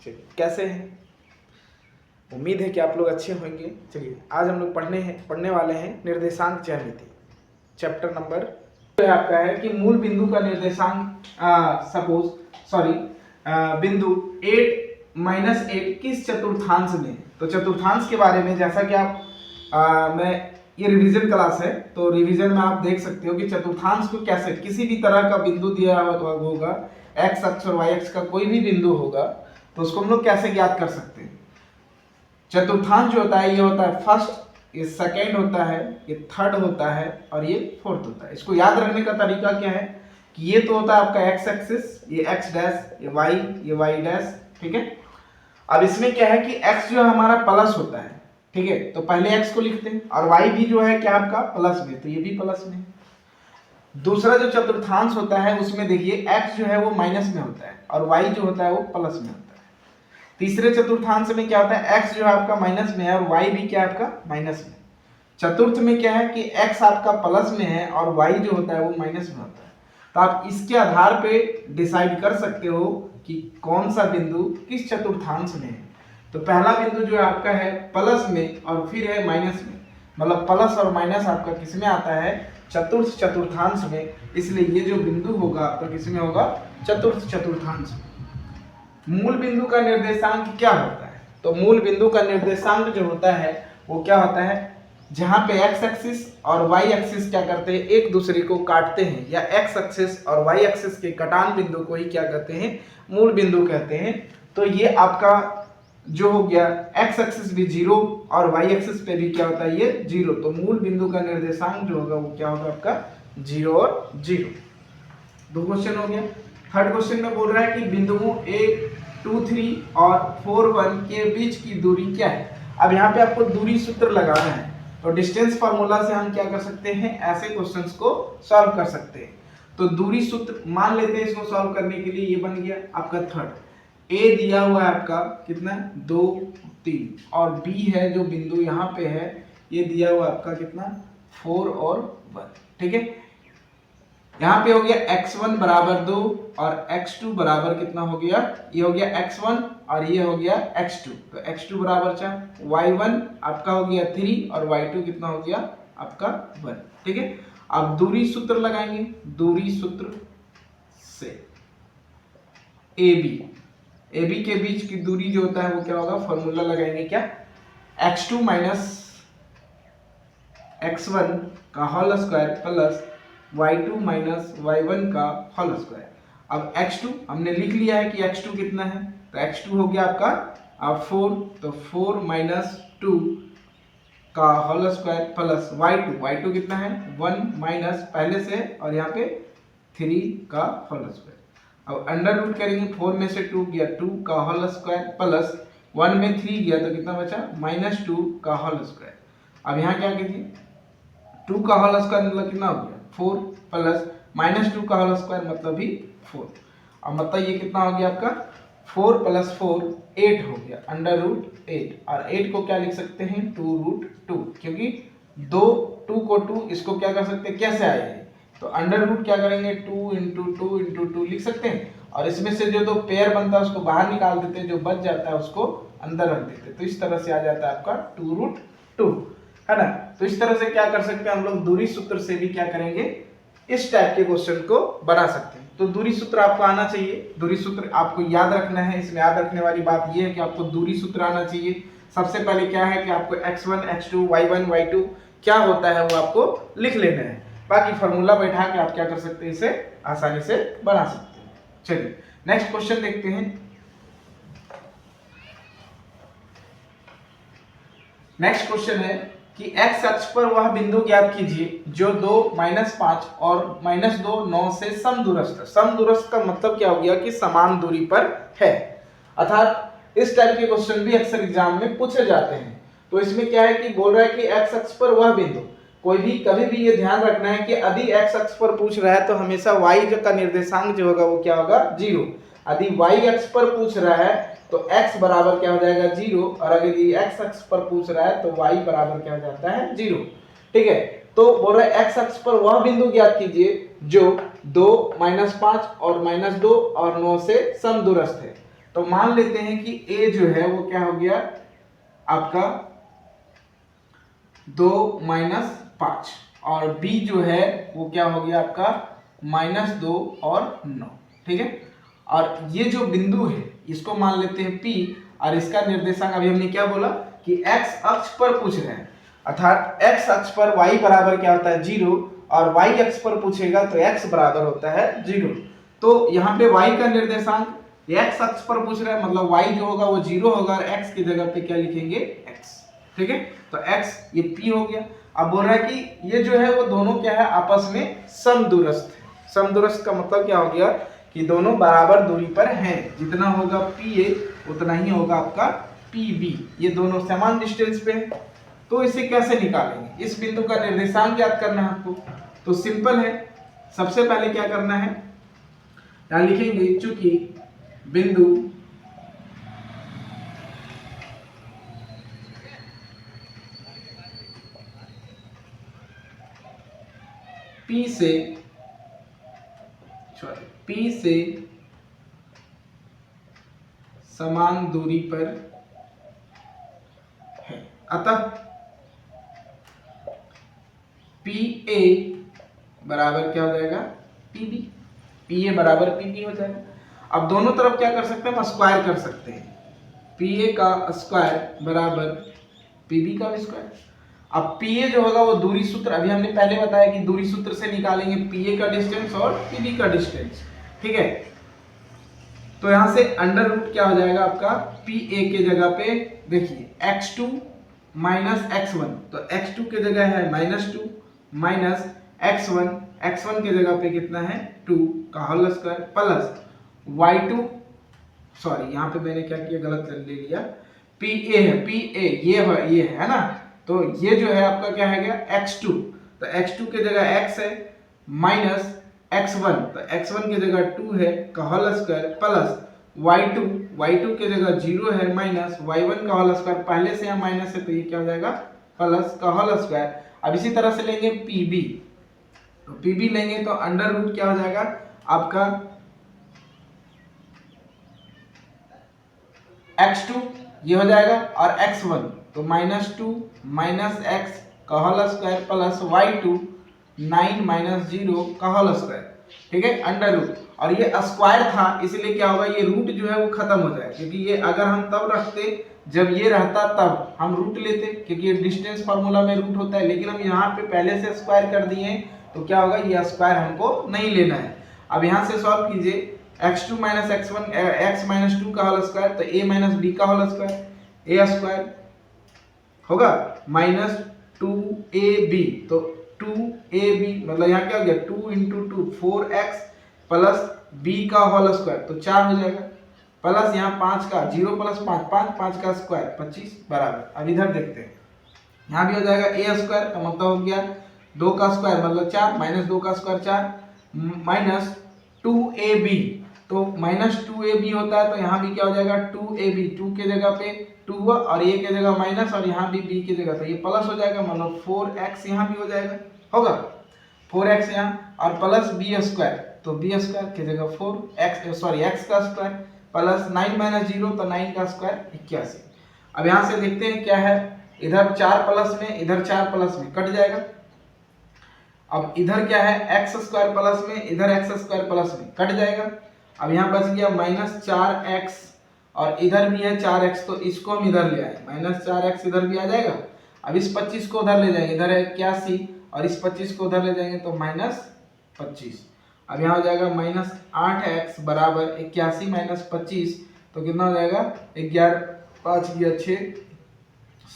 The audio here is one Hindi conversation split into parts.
चलिए, कैसे हैं? उम्मीद है कि आप लोग अच्छे होंगे। चलिए, आज हम लोग पढ़ने वाले हैं निर्देशांक ज्यामिति। चैप्टर नंबर आपका है कि मूल बिंदु का निर्देशांक बिंदु 8 किस चतुर्थांश में है। तो चतुर्थांश के बारे में, जैसा कि आप मैं ये रिवीजन क्लास है, तो रिवीजन में आप देख सकते हो कि चतुर्थांश को कैसे, किसी भी तरह का बिंदु दिया होगा, एक्स अक्ष और वाई अक्ष का कोई भी बिंदु होगा, तो उसको हम लोग कैसे ज्ञात कर सकते हैं। चतुर्थांश जो होता है, ये होता है फर्स्ट, ये सेकेंड होता है, ये थर्ड होता है और ये फोर्थ होता है। इसको याद रखने का तरीका क्या है कि ये तो होता है आपका एक्स एक्सिस, ये एक्स डैश, ये वाई डैश, ठीक है। अब इसमें क्या है कि एक्स जो है हमारा प्लस होता है, ठीक है, तो पहले एक्स को लिखते हैं, और वाई भी जो है क्या आपका प्लस में, तो ये भी प्लस में। दूसरा जो चतुर्थांश होता है उसमें देखिए एक्स जो है वो माइनस में होता है और वाई जो होता है वो प्लस में होता है। तीसरे चतुर्थांश में क्या होता है, एक्स जो है आपका माइनस में है और वाई भी क्या है आपका माइनस में। चतुर्थ में क्या है कि एक्स आपका प्लस में है और वाई जो होता है वो माइनस में होता है। तो आप इसके आधार पे डिसाइड कर सकते हो कि कौन सा बिंदु किस चतुर्थांश में है। तो पहला बिंदु जो है आपका है प्लस में और फिर है माइनस में, मतलब प्लस और माइनस आपका किस में आता है, चतुर्थांश में। इसलिए ये जो बिंदु होगा आपका किस में होगा, चतुर्थांश में। मूल बिंदु का निर्देशांक क्या होता है, तो मूल बिंदु का निर्देशांक जो होता है वो क्या होता है, जहां पे एक्स एक्सिस और वाई एक्सिस क्या करते हैं, एक दूसरे को काटते हैं, या एक्स एक्सिस और वाई एक्सिस के कटान बिंदु को ही क्या कहते हैं, मूल बिंदु कहते हैं। तो ये आपका जो हो गया, एक्स एक्सिस भी 0 और वाई एक्सिस पे भी क्या होता है, ये 0। तो मूल बिंदु का निर्देशांक जो होगा वो क्या होगा आपका 0 और 0। दो क्वेश्चन हो गया। थर्ड क्वेश्चन में बोल रहा है कि बिंदुओं 1, 2, 3 और 4, 1 के बीच की दूरी क्या है। अब यहाँ पे आपको दूरी सूत्र लगाना है, तो डिस्टेंस फार्मूला से हम क्या कर सकते हैं, ऐसे क्वेश्चंस को सॉल्व कर सकते हैं। तो दूरी सूत्र मान लेते हैं, इसको सॉल्व करने के लिए ये बन गया आपका थर्ड। ए दिया हुआ है आपका कितना, 2, 3, और बी है जो बिंदु यहाँ पे है, ये दिया हुआ आपका कितना, 4 और 1, ठीक है। यहाँ पे हो गया x1 बराबर 2 और x2 बराबर कितना हो गया, ये हो गया x1 और ये हो गया x2, तो x2 बराबर 4, y1 आपका हो गया 3 और y2 कितना हो गया आपका 1, ठीक है। अब दूरी सूत्र लगाएंगे, दूरी सूत्र से AB के बीच की दूरी जो होता है वो क्या होगा, फॉर्मूला लगाएंगे क्या, x2 माइनस x1 का whole square plus y2 minus y1 का होल स्क्वायर। अब x2 हमने लिख लिया है कि x2 कितना है, तो x2 हो गया आपका 4, तो 4 माइनस 2 का होल स्क्वायर प्लस y2 कितना है 1 माइनस पहले से और यहाँ पे 3 का होल स्क्वायर। अब अंडर रूट करेंगे, 4 में से 2 गया 2 का होल स्क्वायर प्लस 1 में 3 गया तो कितना बचा -2 का होल स्क्वायर। अब यहाँ क्या कीजिए, 2 का होल स्क्वायर मतलब कितना हो गया 4 प्लस -2 का होल स्क्वायर मतलब भी 4। अब मतलब ये कितना हो गया आपका 4 + 4 8 हो गया, अंडर रूट 8, और 8 को क्या लिख सकते हैं 2√2, क्योंकि 2 को 2 इसको क्या कर सकते हैं, कैसे आए हैं, तो अंडर रूट क्या करेंगे 2 × 2 × 2 लिख सकते हैं, और इसमें से जो 2 पेयर बनता है उसको बाहर निकाल देते हैं, जो बच जाता है उसको अंदर रख देते हैं, तो इस तरह से आ जाता है आपका 2√2, है ना। तो इस तरह से क्या कर सकते हैं हम लोग, दूरी सूत्र से भी क्या करेंगे, इस टाइप के क्वेश्चन को बना सकते हैं। तो दूरी सूत्र आपको आना चाहिए, दूरी सूत्र आपको याद रखना है। इसमें याद रखने वाली बात यह है कि आपको दूरी सूत्र आना चाहिए। सबसे पहले क्या है कि आपको x1, x2, y1, y2 क्या होता है वो आपको लिख लेना है, बाकी फॉर्मूला बैठा के आप क्या कर सकते हैं, इसे आसानी से बना सकते हैं। चलिए नेक्स्ट क्वेश्चन देखते हैं। नेक्स्ट क्वेश्चन है कि x अक्ष पर वह बिंदु ज्ञात कीजिए जो 2, -5 और -2, 9 से समदूरस्थ है। समदूरस्थ का मतलब क्या हो गया कि समान दूरी पर है, अर्थात इस टाइप के क्वेश्चन भी अक्सर एग्जाम में पूछे जाते हैं। तो इसमें क्या है कि बोल रहा है कि x अक्ष पर वह बिंदु, कोई भी कभी भी ये ध्यान रखना है कि यदि x अक्ष पर पूछ रहा है तो हमेशा y का निर्देशांक जो होगा वो क्या होगा 0। यदि y अक्ष पर पूछ रहा है तो x बराबर क्या हो जाएगा 0, और अगर ये x अक्ष पर पूछ रहा है तो y बराबर क्या हो जाता है 0, ठीक है। तो बोल रहा है x अक्ष पर वह बिंदु ज्ञात कीजिए जो 2, -5 और -2 और 9 से समदूरस्थ है। तो मान लेते हैं कि a जो है वो क्या हो गया आपका 2 माइनस 5 और b जो है वो क्या हो गया आपका -2 और 9। ठीक है, और ये जो बिंदु है इसको मान लेते हैं p और इसका निर्देशांक अभी हमने क्या बोला कि x अक्ष पर पूछ रहे हैं, अर्थात x अक्ष पर y बराबर क्या होता है 0 और y अक्ष पर पूछेगा तो x बराबर होता है 0। तो यहाँ पे y का निर्देशांक x अक्ष पर पूछ रहा है, मतलब y जो होगा वो 0 होगा और x की जगह पे क्या लिखेंगे x। ठीक है, तो x ये p हो गया। अब बोल रहा है कि ये जो है वो दोनों क्या है आपस में समदूरस्थ है। समदूरस्थ का मतलब क्या हो गया कि दोनों बराबर दूरी पर हैं, जितना होगा pa उतना ही होगा आपका pb, ये दोनों समान डिस्टेंस पे है। तो इसे कैसे निकालेंगे, इस बिंदु का निर्देशांक ज्ञात करना है आपको। तो सिंपल है, सबसे पहले क्या करना है, यहां लिखेंगे चूंकि बिंदु P से समान दूरी पर है, अतः PA बराबर क्या हो जाएगा PB, PA बराबर PB हो जाएगा। अब दोनों तरफ क्या कर सकते हैं, हम स्क्वायर कर सकते हैं, PA का स्क्वायर बराबर PB का स्क्वायर। अब PA जो होगा वो दूरी सूत्र, अभी हमने पहले बताया कि दूरी सूत्र से निकालेंगे PA का डिस्टेंस और PB का डिस्टेंस। ठीक है, तो यहां से अंडर रूट क्या हो जाएगा आपका PA के जगह पे देखिए x2 माइनस x1, तो x2 के जगह है -2 माइनस x1 के जगह पे कितना है 2 का whole square plus y2, sorry यहाँ पे मैंने क्या किया गलत ले लिया, PA है, PA ये है ना, तो ये जो है आपका क्या है गया x2, तो x2 के जगह x है माइनस x1, तो x1 की जगह 2 है का होल स्क्वायर प्लस y2 के जगह 0 है माइनस y1 का होल स्क्वायर, पहले से यहाँ माइनस है तो ये क्या हो जाएगा प्लस का होल स्क्वायर। अब इसी तरह से लेंगे PB, तो PB लेंगे तो अंडर रूट क्या हो जाएगा आपका x2 ये हो जाएगा और x1, तो -2 माइनस x का whole square plus y2 9 minus 0 का होल स्क्वायर। ठीक है, अंडर रूट, और ये स्क्वायर था इसलिए क्या होगा ये रूट जो है वो खत्म हो जाएगा, क्योंकि ये अगर हम तब रखते जब ये रहता तब हम रूट लेते, क्योंकि ये डिस्टेंस फार्मूला में रूट होता है, लेकिन हम यहाँ पे पहले से स्क्वायर कर दिए तो क्या होगा ये स्क्वायर हमको नहीं लेना है। अब यहाँ से सॉल्व कीजिए, x2 minus x1 x minus 2 का होल स्क्वायर, तो a माइनस b का होल स्क्वायर, a स्क्वायर होगा माइनस 2ab, तो 2ab मतलब यहाँ क्या हो गया 2 इंटू 2 4x प्लस b का होल स्क्वायर, तो 4 हो जाएगा प्लस यहाँ 5 का 0 प्लस 5 का स्क्वायर 25 बराबर। अब इधर देखते हैं, यहाँ भी हो जाएगा a स्क्वायर का मतलब हो गया 2 का स्क्वायर मतलब 4 माइनस 2 का स्क्वायर 4 माइनस 2ab, तो -2ab होता है तो यहाँ भी क्या हो जाएगा 2ab, 2 के जगह पे 2 हुआ और a के जगह माइनस और यहाँ भी b की जगह, तो ये प्लस हो जाएगा मतलब 4x यहाँ भी हो जाएगा, होगा 4x यहाँ और प्लस b स्क्वायर, तो b स्क्वायर की जगह 4x का स्क्वायर प्लस 9 माइनस 0 तो 9 का स्क्वायर 81। अब यहाँ से देखते हैं क्या है, इधर 4 प्लस में इधर 4 प्लस में कट जाएगा, अब इधर क्या है x स्क्वायर प्लस में इधर x स्क्वायर प्लस में कट जाएगा। अब यहाँ बच गया -4x और इधर भी है 4x, तो इसको हम इधर ले आए -4x इधर भी आ जाएगा। अब इस 25 को उधर ले जाएंगे, इधर है 81 और इस 25 को उधर ले जाएंगे तो -25। अब यहाँ हो जाएगा -8x बराबर 81 माइनस 25, तो कितना हो जाएगा 11 5 गया 6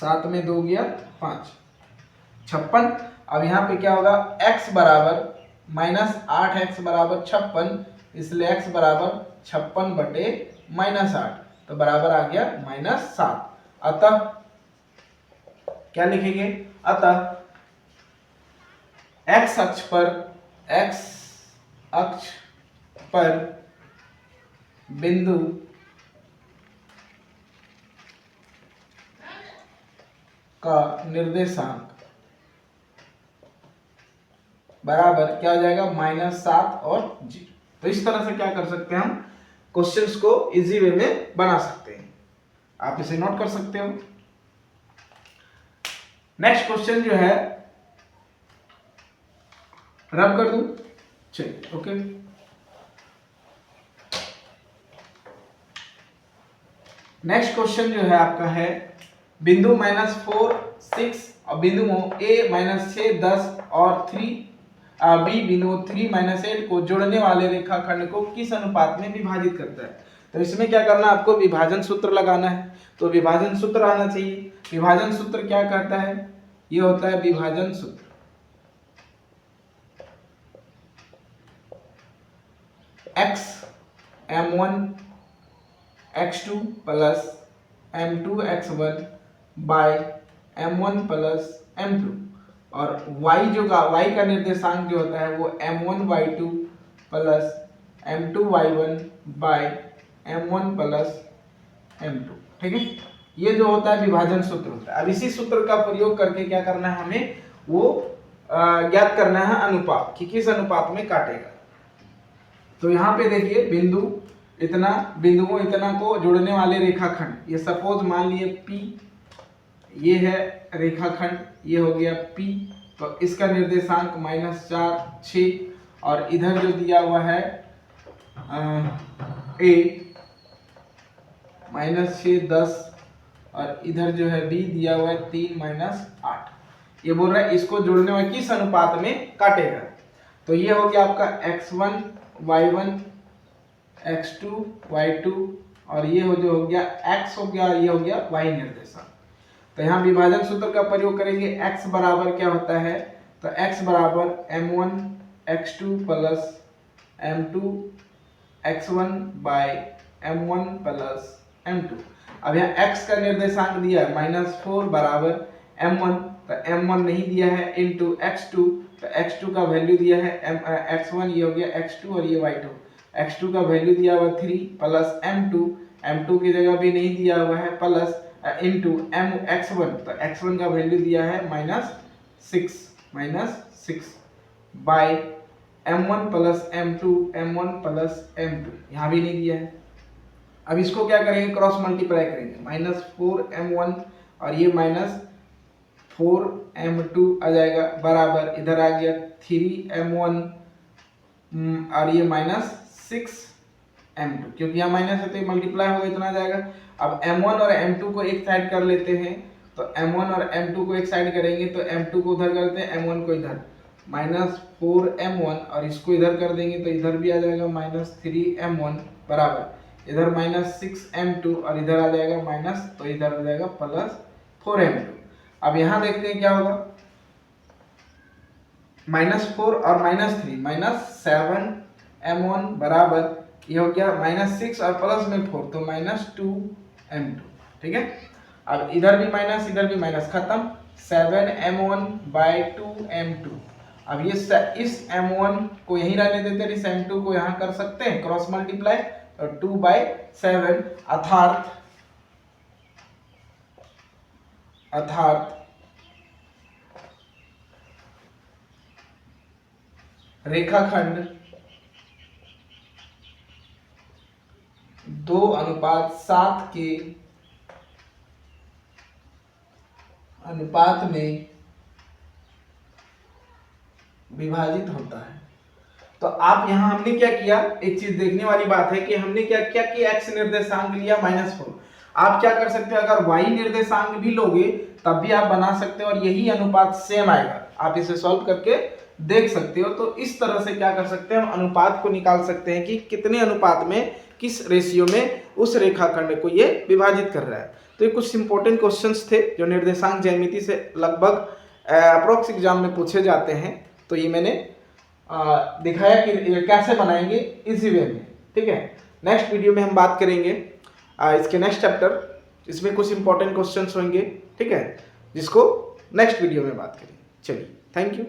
7 में 2 गया 5 56। अब यहाँ पे क्या होगा x बराबर -8x बराबर 56, इसलिए x बराबर 56 बटे -8, तो बराबर आ गया -7। अतः क्या लिखेंगे, अतः x अक्ष पर बिंदु का निर्देशांक बराबर क्या हो जाएगा -7 और 0। तो इस तरह से क्या कर सकते हैं हम क्वेश्चंस को इजी वे में बना सकते हैं। आप इसे नोट कर सकते हो। नेक्स्ट क्वेश्चन जो है रब कर दूं, चलिए ओके। नेक्स्ट क्वेश्चन जो है आपका है बिंदु -4, 6 और बिंदु A -6, 10 और 3 बी बिंदु 3 -8 को जोड़ने वाले रेखाखंड को किस अनुपात में विभाजित करता है। तो इसमें क्या करना है, आपको विभाजन सूत्र लगाना है। तो विभाजन सूत्र आना चाहिए। विभाजन सूत्र क्या कहता है, ये होता है विभाजन सूत्र x m1 x2 plus m2 x1 bye m1 plus m2 और y y का निर्देशांक जो होता है वो m1 y2 plus m2 y1 bye m1 plus m2। ठीक है, ये जो होता है विभाजन सूत्र होता है। अब इसी सूत्र का प्रयोग करके क्या करना है, हमें वो ज्ञात करना है अनुपात कि किस अनुपात में काटेगा। तो यहाँ पे देखिए बिंदुओं इतना को जोड़ने वाले रेखाखंड, ये सपोज मान लिए P, ये है रेखाखंड, ये हो गया P, तो इसका निर्देशांक -4, 6 और इधर जो दिया हुआ है A -6, 10 और इधर जो है B दिया हुआ है 3 -8। ये बोल रहा है इसको जोड़ने वाले किस अनुपात में काटेगा। तो ये हो गया आपका x1 y1 x2 y2 और ये जो हो गया x हो गया, ये हो गया y निर्देशांक। तो यहाँ विभाजन सूत्र का प्रयोग करेंगे। x बराबर क्या होता है, तो x बराबर m1 x2 plus m2 x1 bye m1 plus m2। अब यहाँ x का निर्देशांक दिया है -4 बराबर m1, तो m1 नहीं दिया है, इंटू x2, तो x2 का वैल्यू दिया है x1, ये हो गया x2 और ये y2, x2 का वैल्यू दिया हुआ 3 प्लस m2 की जगह भी नहीं दिया हुआ है, प्लस इंटू x1, तो x1 का वैल्यू दिया है -6 bye m1 plus m1 plus m2, यहाँ भी नहीं दिया है। अब इसको क्या करेंगे, क्रॉस मल्टीप्लाई करेंगे, -4m1 और ये -4m2 आ जाएगा बराबर, इधर आ गया 3m1 और ये -6m2, क्योंकि यहाँ माइनस है तो मल्टीप्लाई होगा, इतना आ जाएगा। अब m1 और m2 को एक साइड कर लेते हैं, तो m1 और m2 को एक साइड करेंगे तो m2 को उधर करते हैं, m1 को इधर, -4m1 और इसको इधर कर देंगे तो इधर भी आ जाएगा -3m1 बराबर, इधर -6m2 और इधर आ जाएगा माइनस, तो इधर आ जाएगा +4m2। अब यहाँ देखते हैं क्या होगा, -4 और -3 -7m1 बराबर, ये हो गया -6 और प्लस में 4 तो -2m2। ठीक है, अब इधर भी माइनस इधर भी माइनस, खत्म, 7m1 बाय 2m2। अब ये इस m1 को यहीं रहने देते हैं, इस m2 को यहाँ कर सकते हैं क्रॉस मल्टीप्लाई, तो 2/7 अर्थात रेखाखंड 2:7 के अनुपात में विभाजित होता है। तो आप यहाँ हमने क्या किया, एक चीज देखने वाली बात है कि हमने क्या किया कि x निर्देशांक लिया -4। आप क्या कर सकते हो, अगर y निर्देशांक भी लोगे तब भी आप बना सकते हो और यही अनुपात सेम आएगा। आप इसे सॉल्व करके देख सकते हो। तो इस तरह से क्या कर सकते हैं, हम अनुपात को निकाल सकते हैं कि कितने अनुपात में, किस रेशियो में उस रेखाखंड को ये विभाजित कर रहा है। तो ये कुछ इंपॉर्टेंट क्वेश्चंस थे जो निर्देशांक ज्यामिति से लगभग अप्रोक्स एग्जाम में पूछे जाते हैं। तो ये मैंने दिखाया कि कैसे बनाएंगे इजी वे में। ठीक है, नेक्स्ट वीडियो में हम बात करेंगे इसके नेक्स्ट चैप्टर, इसमें कुछ इंपॉर्टेंट क्वेश्चंस होंगे। ठीक है, जिसको नेक्स्ट वीडियो में बात करेंगे। चलिए, थैंक यू।